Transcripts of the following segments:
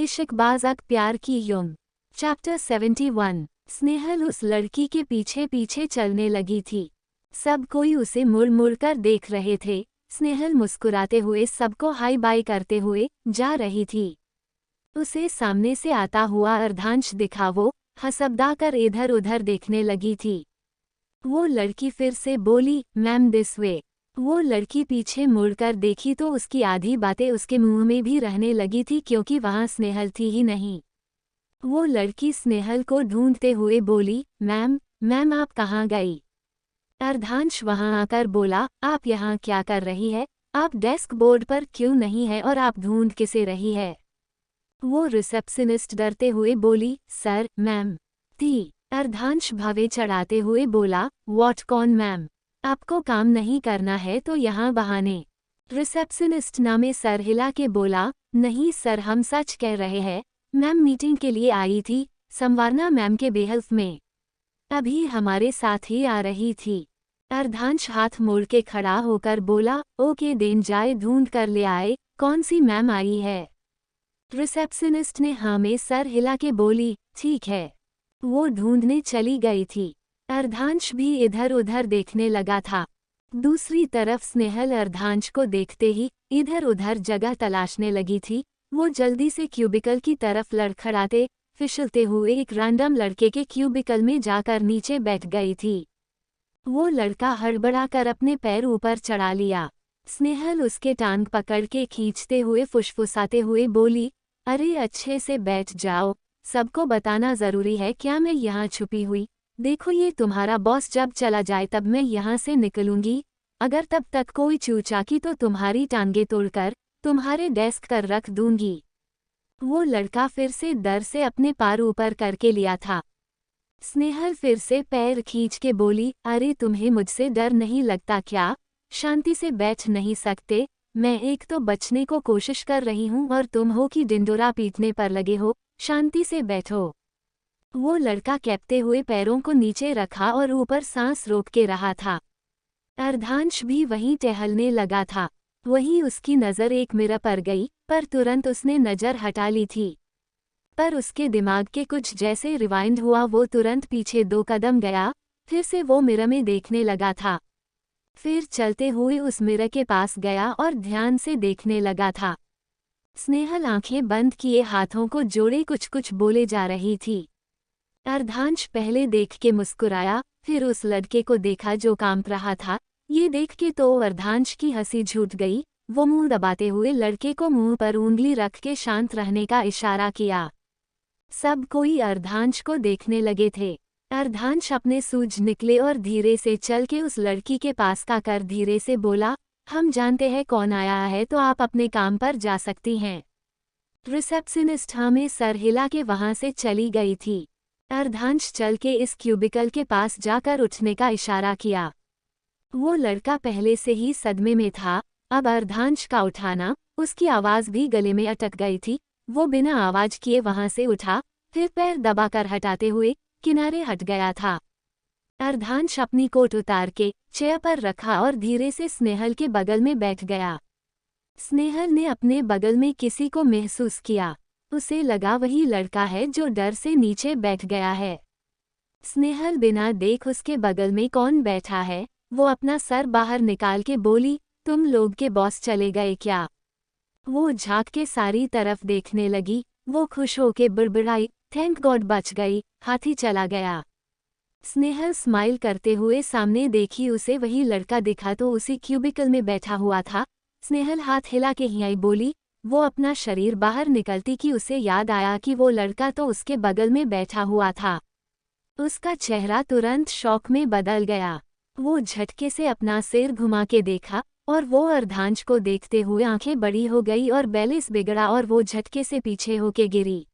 इश्कबाज़ प्यार की yum. Chapter 71। Snehal उस लड़की के पीछे पीछे चलने लगी थी। सब कोई उसे मुड़ मुड़ कर देख रहे थे। स्नेहल मुस्कुराते हुए सबको हाई बाय करते हुए जा रही थी। उसे सामने से आता हुआ अर्धांश दिखा, वो हंसबदा कर इधर उधर देखने लगी थी। वो लड़की फिर से बोली, मैम दिस वे। वो लड़की पीछे मुड़कर देखी तो उसकी आधी बातें उसके मुंह में भी रहने लगी थी, क्योंकि वहां स्नेहल थी ही नहीं। वो लड़की स्नेहल को ढूंढते हुए बोली, मैम मैम आप कहाँ गई? अर्धांश वहां आकर बोला, आप यहाँ क्या कर रही है? आप डेस्क बोर्ड पर क्यों नहीं है और आप ढूंढ किसे रही है? वो रिसेप्शनिस्ट डरते हुए बोली, सर मैम थी। अर्धांश भवे चढ़ाते हुए बोला, व्हाट कौन मैम? आपको काम नहीं करना है तो यहाँ बहाने। रिसेप्शनिस्ट नामे सर हिला के बोला, नहीं सर हम सच कह रहे हैं, मैम मीटिंग के लिए आई थी, संवारना मैम के बेहल्फ में। अभी हमारे साथ ही आ रही थी। अर्धांश हाथ मोड़ के खड़ा होकर बोला, ओके देन जाए ढूंढ कर ले आए, कौन सी मैम आई है? रिसेप्शनिस्ट ने हाँ में सर हिला के बोली, ठीक है। वो ढूंढने चली गई थी। अर्धांश भी इधर उधर देखने लगा था। दूसरी तरफ स्नेहल अर्धांश को देखते ही इधर उधर जगह तलाशने लगी थी। वो जल्दी से क्यूबिकल की तरफ लड़खड़ाते फिसलते हुए एक रैंडम लड़के के क्यूबिकल में जाकर नीचे बैठ गई थी। वो लड़का हड़बड़ाकर अपने पैर ऊपर चढ़ा लिया। स्नेहल उसके टांग पकड़ के खींचते हुए फुसफुसाते हुए बोली, अरे अच्छे से बैठ जाओ, सबको बताना जरूरी है क्या मैं यहाँ छुपी हुई? देखो ये तुम्हारा बॉस जब चला जाए तब मैं यहाँ से निकलूंगी। अगर तब तक कोई चूचाकी तो तुम्हारी टांगे तोड़कर तुम्हारे डेस्क पर रख दूंगी। वो लड़का फिर से डर से अपने पैर ऊपर करके लिया था। स्नेहल फिर से पैर खींच के बोली, अरे तुम्हें मुझसे डर नहीं लगता क्या? शांति से बैठ नहीं सकते? मैं एक तो बचने को कोशिश कर रही हूँ और तुम हो कि डिंडोरा पीटने पर लगे हो। शांति से बैठो। वो लड़का कहते हुए पैरों को नीचे रखा और ऊपर सांस रोक के रहा था। अर्धांश भी वहीं टहलने लगा था। वहीं उसकी नज़र एक मिरर पर गई, पर तुरंत उसने नज़र हटा ली थी। पर उसके दिमाग के कुछ जैसे रिवाइंड हुआ, वो तुरंत पीछे 2 कदम गया। फिर से वो मिरर में देखने लगा था। फिर चलते हुए उस मिरर के पास गया और ध्यान से देखने लगा था। स्नेहल आंखें बंद किए हाथों को जोड़े कुछ कुछ बोले जा रही थी। अर्धांश पहले देख के मुस्कुराया, फिर उस लड़के को देखा जो कांप रहा था। ये देख के तो अर्धांश की हंसी छूट गई। वो मुंह दबाते हुए लड़के को मुंह पर उंगली रख के शांत रहने का इशारा किया। सब कोई अर्धांश को देखने लगे थे। अर्धांश अपने सूझ निकले और धीरे से चल के उस लड़की के पास का कर धीरे से बोला, हम जानते हैं कौन आया है, तो आप अपने काम पर जा सकती हैं। रिसेप्शनिस्ट हमें सर हिला के वहां से चली गई थी। अर्धांश चल के इस क्यूबिकल के पास जाकर उठने का इशारा किया। वो लड़का पहले से ही सदमे में था। अब अर्धांश का उठाना, उसकी आवाज़ भी गले में अटक गई थी। वो बिना आवाज़ किए वहां से उठा, फिर पैर दबाकर हटाते हुए किनारे हट गया था। अर्धांश अपनी कोट उतार के चेयर पर रखा और धीरे से स्नेहल के बगल में बैठ गया। स्नेहल ने अपने बगल में किसी को महसूस किया। उसे लगा वही लड़का है जो डर से नीचे बैठ गया है। स्नेहल बिना देख उसके बगल में कौन बैठा है। वो अपना सर बाहर निकाल के बोली, तुम लोग के बॉस चले गए क्या? वो झांक के सारी तरफ देखने लगी। वो खुश होके बड़बड़ाई, थैंक गॉड बच गई, हाथी चला गया। स्नेहल स्माइल करते हुए सामने देखी, उसे वही लड़का दिखा तो उसी क्यूबिकल में बैठा हुआ था। स्नेहल हाथ हिला के ही आई बोली। वो अपना शरीर बाहर निकलती कि उसे याद आया कि वो लड़का तो उसके बगल में बैठा हुआ था। उसका चेहरा तुरंत शौक में बदल गया। वो झटके से अपना सिर घुमा के देखा और वो अर्धांश को देखते हुए आंखें बड़ी हो गई और बैलेंस बिगड़ा और वो झटके से पीछे होके गिरी।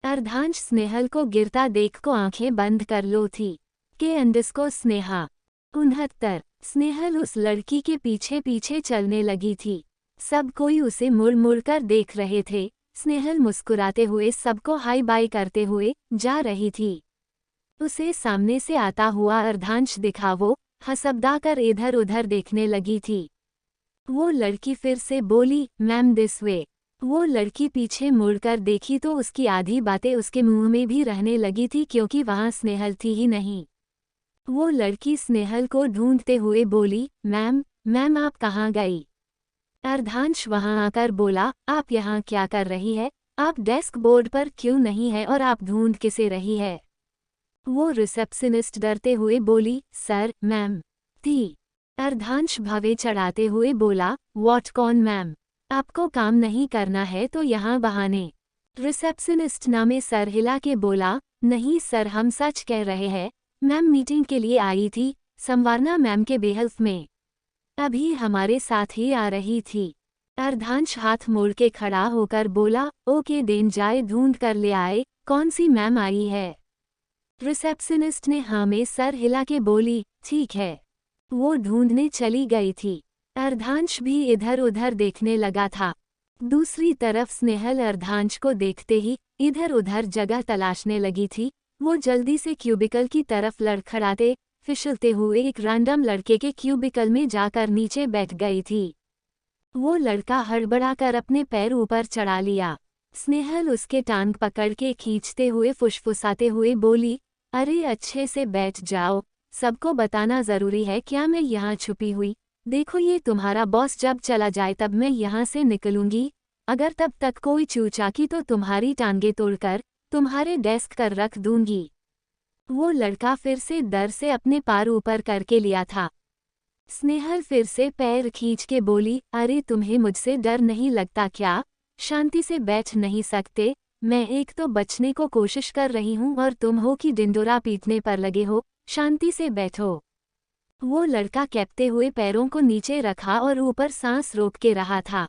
अर्धांश स्नेहल को गिरता देख को आंखें बंद कर लो थी। के अंडस्को स्नेहा 69। स्नेहल उस लड़की के पीछे पीछे चलने लगी थी। सब कोई उसे मुड़ मुड़ कर देख रहे थे। स्नेहल मुस्कुराते हुए सबको हाई बाय करते हुए जा रही थी। उसे सामने से आता हुआ अर्धांश दिखा। वो हंसबदा कर इधर उधर देखने लगी थी। वो लड़की फिर से बोली, मैम दिस वे। वो लड़की पीछे मुड़कर देखी तो उसकी आधी बातें उसके मुंह में भी रहने लगी थी क्योंकि वहां स्नेहल थी ही नहीं। वो लड़की स्नेहल को ढूंढते हुए बोली, मैम मैम आप कहाँ गई? अर्धांश वहां आकर बोला, आप यहाँ क्या कर रही है? आप डेस्क बोर्ड पर क्यों नहीं है और आप ढूंढ किसे रही है? वो रिसेप्शनिस्ट डरते हुए बोली, सर मैम थी। अर्धांश भवे चढ़ाते हुए बोला, व्हाट कौन मैम? आपको काम नहीं करना है तो यहाँ बहाने। रिसेप्शनिस्ट नामे सर हिला के बोला, नहीं सर हम सच कह रहे हैं, मैम मीटिंग के लिए आई थी, संवारना मैम के बेहल्फ में। अभी हमारे साथ ही आ रही थी। अर्धांश हाथ मोड़ के खड़ा होकर बोला, ओके देन जाए ढूंढ कर ले आए, कौन सी मैम आई है? रिसेप्शनिस्ट ने हाँ में सर हिला के बोली, ठीक है। वो ढूंढने चली गई थी। अर्धांश भी इधर उधर देखने लगा था। दूसरी तरफ स्नेहल अर्धांश को देखते ही इधर उधर जगह तलाशने लगी थी। वो जल्दी से क्यूबिकल की तरफ लड़खड़ाते फिसलते हुए एक रैंडम लड़के के क्यूबिकल में जाकर नीचे बैठ गई थी। वो लड़का हड़बड़ाकर अपने पैर ऊपर चढ़ा लिया। स्नेहल उसके टांग पकड़ के खींचते हुए फुसफुसाते हुए बोली, अरे अच्छे से बैठ जाओ, सबको बताना जरूरी है क्या मैं यहाँ छुपी हुई? देखो ये तुम्हारा बॉस जब चला जाए तब मैं यहाँ से निकलूंगी। अगर तब तक कोई चूचाकी तो तुम्हारी टांगे तोड़कर तुम्हारे डेस्क पर रख दूंगी। वो लड़का फिर से डर से अपने पैर ऊपर करके लिया था। स्नेहल फिर से पैर खींच के बोली, अरे तुम्हें मुझसे डर नहीं लगता क्या? शांति से बैठ नहीं सकते? मैं एक तो बचने को कोशिश कर रही हूँ और तुम हो कि डिंडोरा पीटने पर लगे हो। शांति से बैठो। वो लड़का कैपते हुए पैरों को नीचे रखा और ऊपर सांस रोक के रहा था।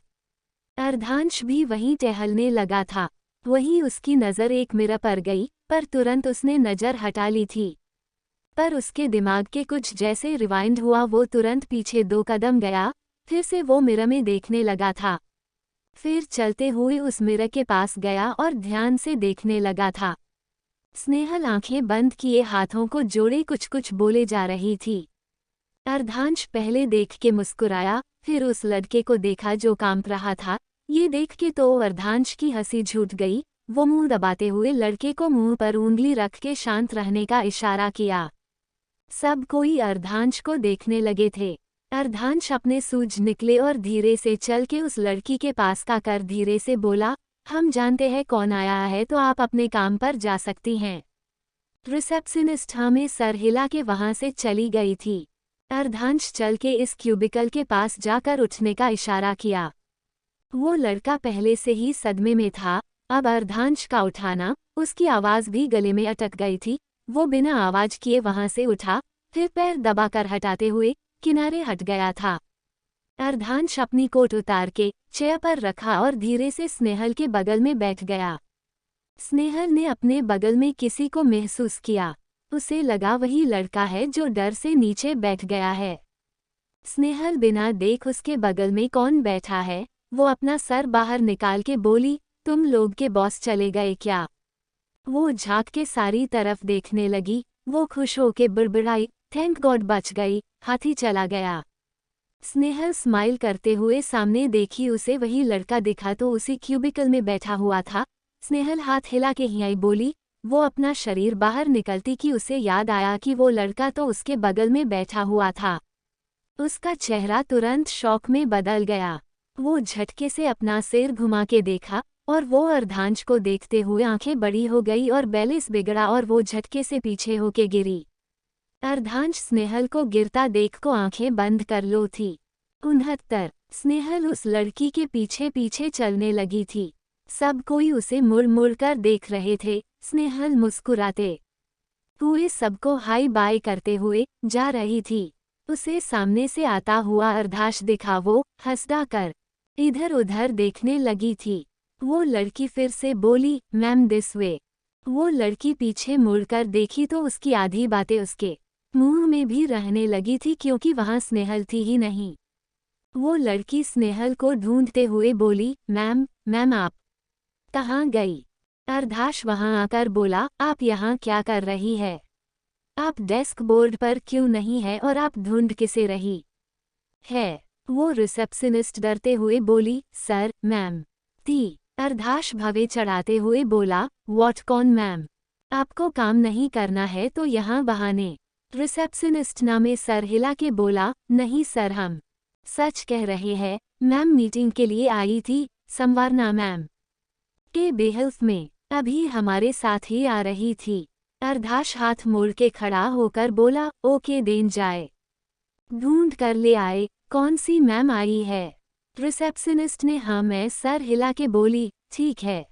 अर्धांश भी वहीं टहलने लगा था। वहीं उसकी नज़र एक मिरर पर गई, पर तुरंत उसने नज़र हटा ली थी। पर उसके दिमाग के कुछ जैसे रिवाइंड हुआ, वो तुरंत पीछे 2 कदम गया, फिर से वो मिरर में देखने लगा था। फिर चलते हुए उस मिरर के पास गया और ध्यान से देखने लगा था। स्नेहल आंखें बंद किए हाथों को जोड़े कुछ कुछ बोले जा रही थी। अर्धांश पहले देख के मुस्कुराया, फिर उस लड़के को देखा जो कांप रहा था। ये देख के तो अर्धांश की हंसी छूट गई। वो मुंह दबाते हुए लड़के को मुंह पर उंगली रख के शांत रहने का इशारा किया। सब कोई अर्धांश को देखने लगे थे। अर्धांश अपने सूझ निकले और धीरे से चल के उस लड़की के पास का कर धीरे से बोला, हम जानते हैं कौन आया है तो आप अपने काम पर जा सकती हैं। रिसेप्शनिस्ट हमें सर हिला के वहां से चली गई थी। अर्धांश चल के इस क्यूबिकल के पास जाकर उठने का इशारा किया। वो लड़का पहले से ही सदमे में था। अब अर्धांश का उठाना, उसकी आवाज़ भी गले में अटक गई थी। वो बिना आवाज़ किए वहां से उठा, फिर पैर दबाकर हटाते हुए किनारे हट गया था। अर्धांश अपनी कोट उतार के चेयर पर रखा और धीरे से स्नेहल के बगल में बैठ गया। स्नेहल ने अपने बगल में किसी को महसूस किया। उसे लगा वही लड़का है जो डर से नीचे बैठ गया है। स्नेहल बिना देख उसके बगल में कौन बैठा है, वो अपना सर बाहर निकाल के बोली, तुम लोग के बॉस चले गए क्या? वो झांक के सारी तरफ देखने लगी। वो खुश होके बड़बड़ाई, थैंक गॉड बच गई, हाथी चला गया। स्नेहल स्माइल करते हुए सामने देखी, उसे वही लड़का दिखा तो उसी क्यूबिकल में बैठा हुआ था। स्नेहल हाथ हिला के ही आई बोली, वो अपना शरीर बाहर निकलती कि उसे याद आया कि वो लड़का तो उसके बगल में बैठा हुआ था। उसका चेहरा तुरंत शौक में बदल गया। वो झटके से अपना सिर घुमा के देखा और वो अर्धांश को देखते हुए आंखें बड़ी हो गई और बैलेंस बिगड़ा और वो झटके से पीछे होके गिरी। अर्धांश स्नेहल को गिरता देख को आंखें बंद कर लो थी। 69 स्नेहल उस लड़की के पीछे पीछे चलने लगी थी। सब कोई उसे मुड़ मुड़ कर देख रहे थे। स्नेहल मुस्कुराते हुए सबको हाई बाय करते हुए जा रही थी। उसे सामने से आता हुआ अर्धांश दिखा। वो हंसदा कर इधर उधर देखने लगी थी। वो लड़की फिर से बोली, मैम दिस वे। वो लड़की पीछे मुड़कर देखी तो उसकी आधी बातें उसके मुंह में भी रहने लगी थी क्योंकि वहां स्नेहल थी ही नहीं। वो लड़की स्नेहल को ढूंढते हुए बोली, मैम आप कहाँ गई? अर्धांश वहां आकर बोला, आप यहाँ क्या कर रही है? आप डेस्क बोर्ड पर क्यों नहीं है और आप ढूंढ किसे रही है? वो रिसेप्शनिस्ट डरते हुए बोली, सर मैम थी। अर्धाश भवे चढ़ाते हुए बोला, व्हाट कौन मैम? आपको काम नहीं करना है तो यहाँ बहाने। रिसेप्शनिस्ट नामे सर हिला के बोला, नहीं सर हम सच कह रहे हैं, मैम मीटिंग के लिए आई थी, संवारना मैम के बेहल्फ में अभी हमारे साथ ही आ रही थी। अर्धाश हाथ मोड़ के खड़ा होकर बोला, ओके देन जाए। ढूंढ कर ले आए, कौन सी मैम आई है? रिसेप्शनिस्ट ने हाँ मैं सर हिला के बोली, ठीक है।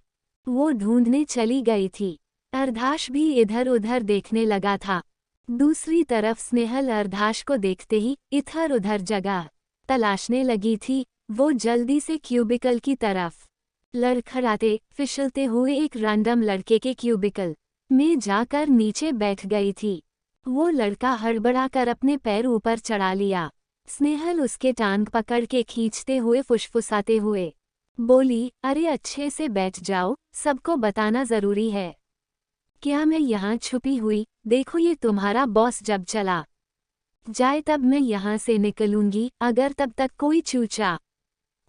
वो ढूंढने चली गई थी। अर्धाश भी इधर उधर देखने लगा था। दूसरी तरफ स्नेहल अर्धाश को देखते ही इधर उधर जगह तलाशने लगी थी। वो जल्दी से क्यूबिकल की तरफ लड़खड़ाते फिसलते हुए एक रैंडम लड़के के क्यूबिकल में जाकर नीचे बैठ गई थी। वो लड़का हड़बड़ाकर अपने पैर ऊपर चढ़ा लिया। स्नेहल उसके टांग पकड़ के खींचते हुए फुसफुसाते हुए बोली, अरे अच्छे से बैठ जाओ, सबको बताना जरूरी है। क्या मैं यहाँ छुपी हुई? देखो ये तुम्हारा बॉस जब चला जाए तब मैं यहाँ से निकलूंगी। अगर तब तक कोई चूचा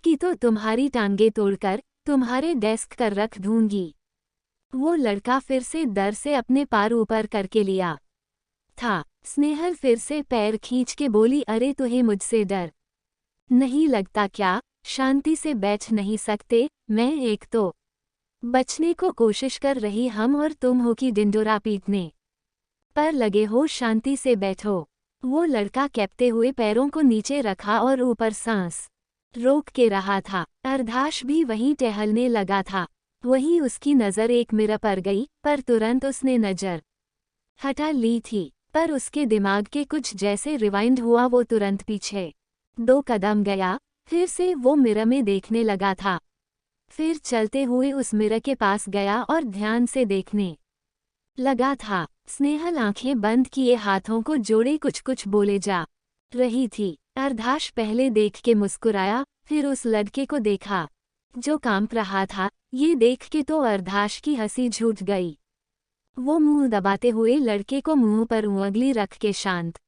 की तो तुम्हारी टांगे तोड़कर तुम्हारे डेस्क कर रख दूंगी। वो लड़का फिर से डर से अपने पैर ऊपर करके लिया था। स्नेहल फिर से पैर खींच के बोली, अरे तुम्हें मुझसे डर नहीं लगता क्या? शांति से बैठ नहीं सकते? मैं एक तो बचने को कोशिश कर रही हम और तुम हो कि डिंडोरा पीटने पर लगे हो। शांति से बैठो। वो लड़का कैपते हुए पैरों को नीचे रखा और ऊपर सांस रोक के रहा था। अर्धाश भी वहीं टहलने लगा था। वहीं उसकी नज़र एक मिरर पर गई, पर तुरंत उसने नज़र हटा ली थी। पर उसके दिमाग के कुछ जैसे रिवाइंड हुआ। वो तुरंत पीछे 2 कदम गया, फिर से वो मिरर में देखने लगा था। फिर चलते हुए उस मिरर के पास गया और ध्यान से देखने लगा था। स्नेहल आंखें बंद किए हाथों को जोड़े कुछ कुछ बोले जा रही थी। अर्धाश पहले देख के मुस्कुराया, फिर उस लड़के को देखा जो कांप रहा था। ये देख के तो अर्धाश की हंसी छूट गई। वो मुंह दबाते हुए लड़के को मुंह पर उंगली रख के शांत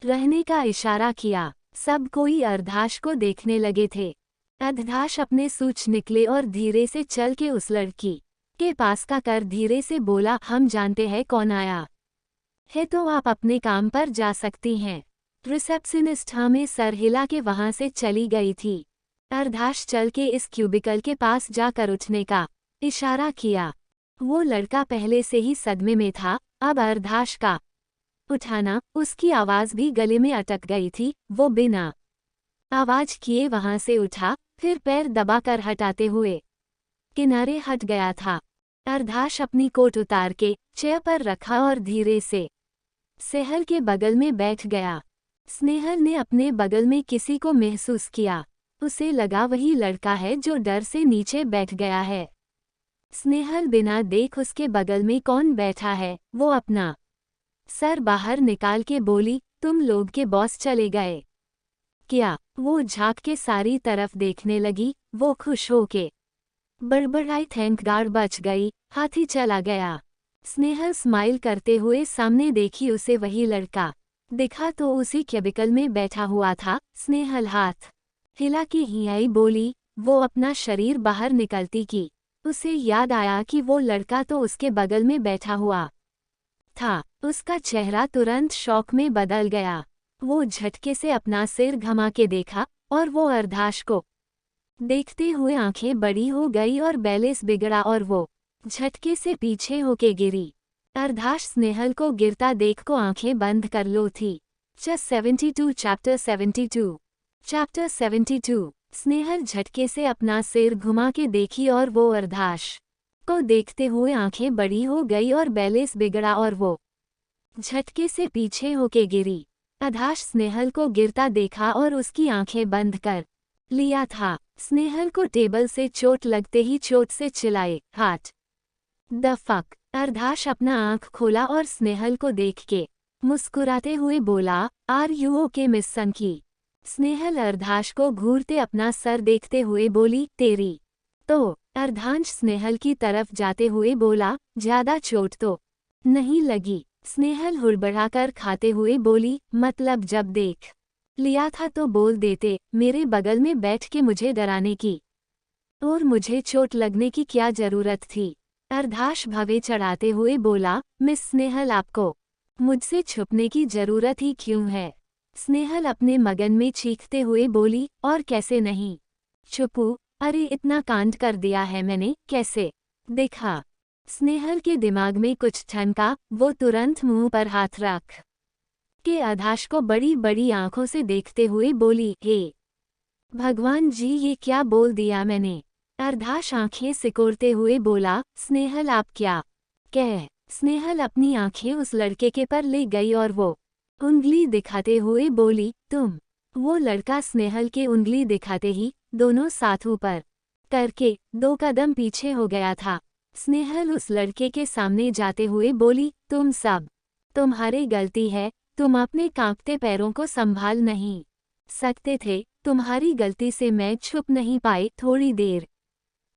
रहने का इशारा किया। सब कोई अर्धाश को देखने लगे थे। अर्धाश अपने सूच निकले और धीरे से चल के उस लड़की के पास का कर धीरे से बोला, हम जानते हैं कौन आया है, तो आप अपने काम पर जा सकती हैं। रिसेप्शनिस्ट हमें सर हिला के वहां से चली गई थी। अर्धाश चल के इस क्यूबिकल के पास जाकर उठने का इशारा किया। वो लड़का पहले से ही सदमे में था। अब अर्धाश का उठाना, उसकी आवाज भी गले में अटक गई थी। वो बिना आवाज किए वहां से उठा, फिर पैर दबाकर हटाते हुए किनारे हट गया था। अर्धाश अपनी कोट उतार के चेयर पर रखा और धीरे से स्नेहल के बगल में बैठ गया। स्नेहल ने अपने बगल में किसी को महसूस किया। उसे लगा वही लड़का है जो डर से नीचे बैठ गया है। स्नेहल बिना देख उसके बगल में कौन बैठा है। वो अपना सर बाहर निकाल के बोली, तुम लोग के बॉस चले गए क्या? वो झांक के सारी तरफ देखने लगी। वो खुश होके बड़बड़ाई, थैंक गॉड बच गई, हाथी चला गया। स्नेहल स्माइल करते हुए सामने देखी, उसे वही लड़का दिखा तो उसी क्यूबिकल में बैठा हुआ था। स्नेहल हाथ हिला के ही आई बोली, वो अपना शरीर बाहर निकलती की उसे याद आया कि वो लड़का तो उसके बगल में बैठा हुआ था। उसका चेहरा तुरंत शौक में बदल गया। वो झटके से अपना सिर घुमा के देखा और वो अर्धाश को देखते हुए आंखें बड़ी हो गई और बैलेंस बिगड़ा और वो झटके से पीछे होके गिरी। अर्धाश स्नेहल को गिरता देख को आंखें बंद कर लो थी। Just 72 चैप्टर 72 स्नेहल झटके से अपना सिर घुमा के देखी और वो अर्धाश को देखते हुए आंखें बड़ी हो गई और बैलेंस बिगड़ा और वो झटके से पीछे होके गिरी। अर्धाश स्नेहल को गिरता देखा और उसकी आंखें बंद कर लिया था। स्नेहल को टेबल से चोट लगते ही चोट से चिल्लाए, हाथ द फक। अर्धाश अपना आंख खोला और स्नेहल को देख के मुस्कुराते हुए बोला, आर यू ओके मिस सनकी? स्नेहल अर्धाश को घूरते अपना सर देखते हुए बोली, तेरी तो। अर्धांश स्नेहल की तरफ जाते हुए बोला, ज्यादा चोट तो नहीं लगी? स्नेहल हुड़बड़ाकर खाते हुए बोली, मतलब जब देख लिया था तो बोल देते, मेरे बगल में बैठ के मुझे डराने की और मुझे चोट लगने की क्या जरूरत थी? अर्धाश भवे चढ़ाते हुए बोला, मिस स्नेहल आपको मुझसे छुपने की जरूरत ही क्यों है? स्नेहल अपने मगन में चीखते हुए बोली, और कैसे नहीं छुपूं? अरे इतना कांड कर दिया है मैंने, कैसे? देखा। स्नेहल के दिमाग में कुछ ठनका, वो तुरंत मुंह पर हाथ रख के अर्धाश को बड़ी बड़ी आंखों से देखते हुए बोली, हे भगवान जी, ये क्या बोल दिया मैंने? अर्धाश आंखें सिकोड़ते हुए बोला, स्नेहल आप क्या कह? स्नेहल अपनी आंखें उस लड़के के पर ले गई और वो उंगली दिखाते हुए बोली, तुम। वो लड़का स्नेहल के उंगली दिखाते ही दोनों साथ ऊपर करके 2 कदम पीछे हो गया था। स्नेहल उस लड़के के सामने जाते हुए बोली, तुम सब तुम्हारी गलती है, तुम अपने कांपते पैरों को संभाल नहीं सकते थे, तुम्हारी गलती से मैं छुप नहीं पाई थोड़ी देर।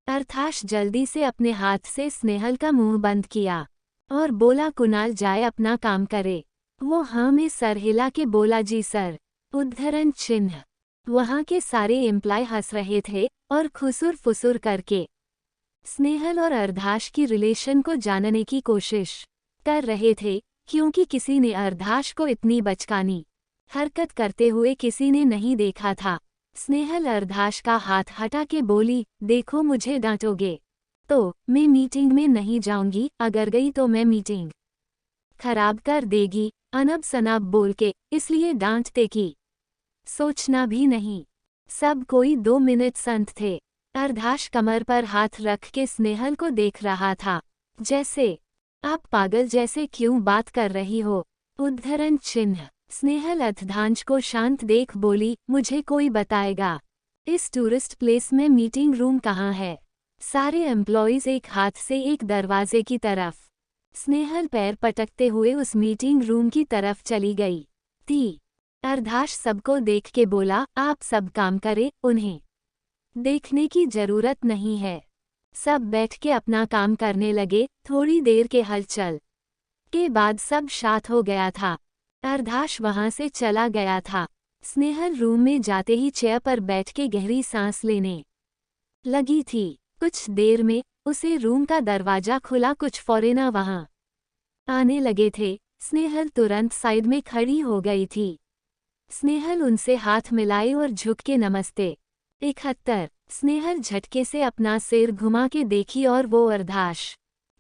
अर्धाश जल्दी से अपने हाथ से स्नेहल का मुंह बंद किया और बोला, कुणाल जाए अपना काम करे। वो हाँ में सर हिला के बोला, जी सर। उद्धरण चिन्ह। वहाँ के सारे एम्प्लॉय हंस रहे थे और खुसुर फुसुर करके स्नेहल और अर्धाश की रिलेशन को जानने की कोशिश कर रहे थे, क्योंकि किसी ने अर्धाश को इतनी बचकानी हरकत करते हुए किसी ने नहीं देखा था। स्नेहल अर्धाश का हाथ हटा के बोली, देखो मुझे डांटोगे तो मैं मीटिंग में नहीं जाऊंगी, अगर गई तो मैं मीटिंग खराब कर देगी। अनब सनाब बोल के इसलिए डांटते की सोचना भी नहीं। सब कोई 2 मिनट संत थे। अर्धाश कमर पर हाथ रख के स्नेहल को देख रहा था, जैसे आप पागल जैसे क्यों बात कर रही हो? उद्धरण चिन्ह। स्नेहल अर्धांश को शांत देख बोली, मुझे कोई बताएगा इस टूरिस्ट प्लेस में मीटिंग रूम कहाँ है? सारे एम्प्लॉइज एक हाथ से एक दरवाजे की तरफ। स्नेहल पैर पटकते हुए उस मीटिंग रूम की तरफ चली गई थी। अर्धाश सबको देख के बोला, आप सब काम करें, उन्हें देखने की जरूरत नहीं है। सब बैठ के अपना काम करने लगे। थोड़ी देर के हलचल के बाद सब शांत हो गया था। अर्धाश वहां से चला गया था। स्नेहल रूम में जाते ही चेयर पर बैठ के गहरी सांस लेने लगी थी। कुछ देर में उसे रूम का दरवाजा खुला, कुछ फॉरेनर वहां आने लगे थे। स्नेहल तुरंत साइड में खड़ी हो गई थी। स्नेहल उनसे हाथ मिलाए और झुक के नमस्ते। 71। स्नेहल झटके से अपना सिर घुमा के देखी और वो अर्धाश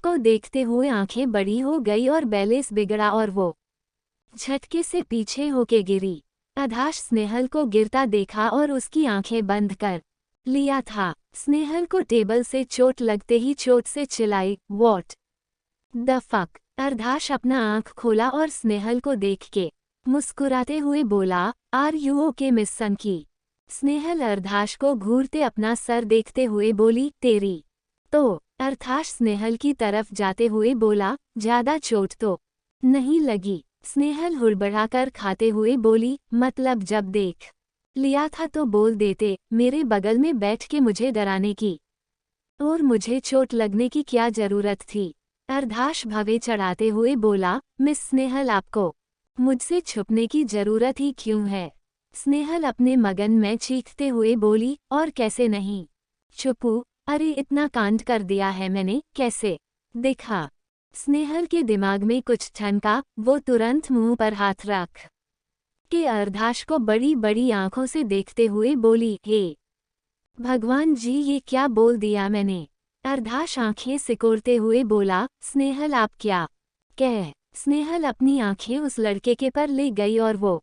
को देखते हुए आंखें बड़ी हो गई और बैलेंस बिगड़ा और वो झटके से पीछे होके गिरी। अर्धाश स्नेहल को गिरता देखा और उसकी आंखें बंद कर लिया था। स्नेहल को टेबल से चोट लगते ही चोट से चिल्लाई, व्हाट द फक? अर्धाश अपना आंख खोला और स्नेहल को देख के मुस्कुराते हुए बोला, आर यू ओके मिस सनकी? स्नेहल अर्धाश को घूरते अपना सर देखते हुए बोली, तेरी तो। अर्धाश स्नेहल की तरफ जाते हुए बोला, ज्यादा चोट तो नहीं लगी? स्नेहल हुड़बड़ाकर खाते हुए बोली, मतलब जब देख लिया था तो बोल देते, मेरे बगल में बैठ के मुझे डराने की और मुझे चोट लगने की क्या जरूरत थी? अर्धाश भवे चढ़ाते हुए बोला, मिस स्नेहल आपको मुझसे छुपने की जरूरत ही क्यों है? स्नेहल अपने मगन में चीखते हुए बोली, और कैसे नहीं छुपूं? अरे इतना कांड कर दिया है मैंने, कैसे? देखा। स्नेहल के दिमाग में कुछ ठनका, वो तुरंत मुंह पर हाथ रख के अर्धाश को बड़ी बड़ी आंखों से देखते हुए बोली, हे भगवान जी, ये क्या बोल दिया मैंने? अर्धाश आंखें सिकोड़ते हुए बोला, स्नेहल आप क्या कह? स्नेहल अपनी आंखें उस लड़के के पर ले गई और वो